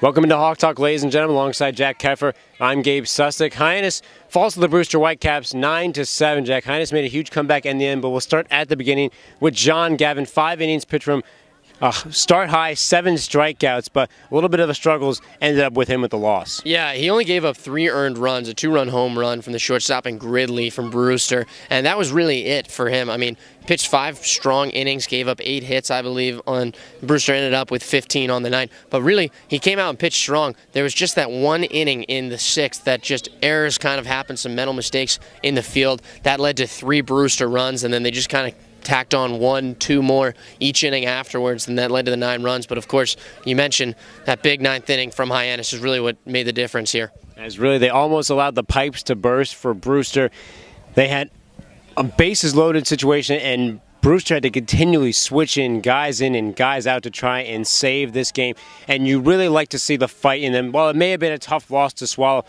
Welcome into Hawk Talk, ladies and gentlemen, alongside Jack Keffer. I'm Gabe Sustick. Hyannis falls to the Brewster Whitecaps 9-7. Jack, Hyannis made a huge comeback in the end, but we'll start at the beginning with John Gavin. 5 innings pitched from start high, 7 strikeouts, but a little bit of a struggles ended up with him with the loss. Yeah, he only gave up 3 earned runs, a 2-run home run from the shortstop and Gridley from Brewster, and that was really it for him. I mean, pitched 5 strong innings, gave up 8 hits, I believe, on Brewster ended up with 15 on the night. But really, he came out and pitched strong. There was just that one inning in the 6th that just errors kind of happened, some mental mistakes in the field. That led to 3 Brewster runs, and then they just kind of tacked on 1-2 more each inning afterwards, and that led to the 9 runs. But of course, you mentioned that big 9th inning from Hyannis is really what made the difference here. As really, they almost allowed the pipes to burst for Brewster. They had a bases loaded situation, and Brewster had to continually switch in and guys out to try and save this game. And you really like to see the fight in them. While it may have been a tough loss to swallow,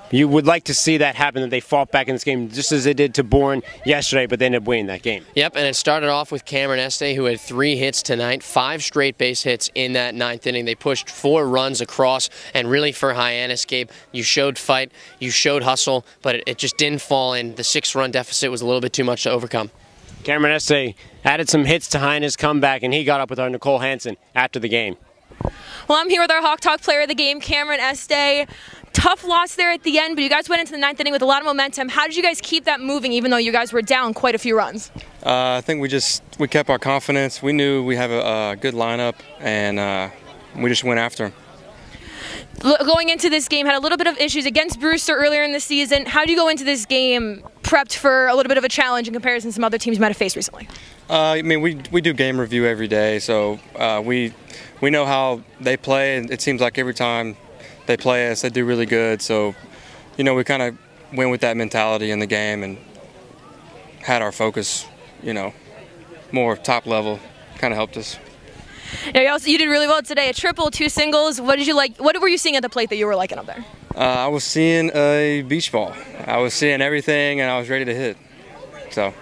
you would like to see that happen, that they fought back in this game just as they did to Bourne yesterday, but they ended up winning that game. Yep, and it started off with Kameron Esthay, who had 3 hits tonight, 5 straight base hits in that 9th inning. They pushed 4 runs across, and really for Hyannis, Gabe, you showed fight, you showed hustle, but it just didn't fall in. The 6-run deficit was a little bit too much to overcome. Kameron Esthay added some hits to Hyannis' comeback, and he got up with our Nicole Hansen after the game. Well, I'm here with our Hawk Talk player of the game, Kameron Esthay. Tough loss there at the end, but you guys went into the 9th inning with a lot of momentum. How did you guys keep that moving, even though you guys were down quite a few runs? I think we kept our confidence. We knew we have a good lineup, and we just went after them. Going into this game, had a little bit of issues against Brewster earlier in the season. How do you go into this game prepped for a little bit of a challenge in comparison to some other teams you might have faced recently? I mean, we do game review every day, so we know how they play, and it seems like every time they play us, they do really good. So, we kind of went with that mentality in the game and had our focus, more top level. Kind of helped us. Now, you did really well today. A triple, 2 singles. What did you like? What were you seeing at the plate that you were liking up there? I was seeing a beach ball. I was seeing everything, and I was ready to hit. So.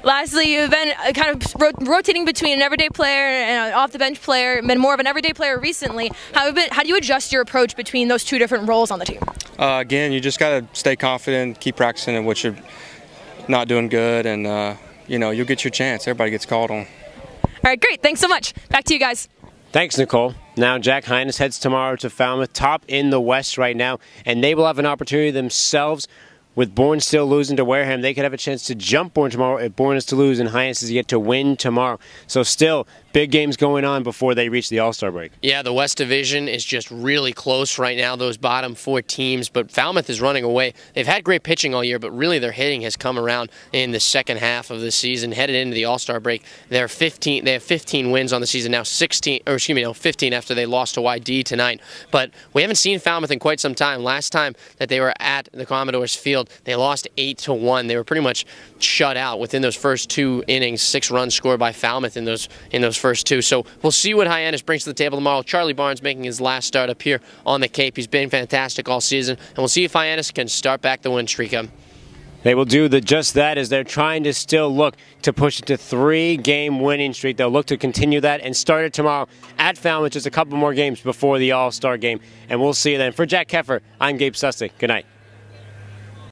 Lastly, you've been kind of rotating between an everyday player and an off-the-bench player, been more of an everyday player recently. How do you adjust your approach between those 2 different roles on the team? Again, you just got to stay confident, keep practicing at what you're not doing good, and, you'll get your chance. Everybody gets called on. All right, great. Thanks so much. Back to you guys. Thanks, Nicole. Now, Jack, Hyannis heads tomorrow to Falmouth, top in the West right now, and they will have an opportunity themselves. With Bourne still losing to Wareham, they could have a chance to jump Bourne tomorrow if Bourne is to lose and Hyannis is yet to win tomorrow. So still, big games going on before they reach the All-Star break. Yeah, the West Division is just really close right now, those bottom 4 teams, but Falmouth is running away. They've had great pitching all year, but really their hitting has come around in the second half of the season. Headed into the All-Star break, they have 15 wins on the season now, 15 after they lost to YD tonight. But we haven't seen Falmouth in quite some time. Last time that they were at the Commodores field, they lost 8-1. They were pretty much shut out within those first 2 innings. 6 runs scored by Falmouth in those first 2. So we'll see what Hyannis brings to the table tomorrow. Charlie Barnes making his last start up here on the Cape. He's been fantastic all season, and we'll see if Hyannis can start back the win streak up. They will do just that as they're trying to still look to push it to 3-game winning streak. They'll look to continue that and start it tomorrow at Falmouth, just a couple more games before the All-Star game, and we'll see you then. For Jack Keffer, I'm Gabe Sustick. Good night.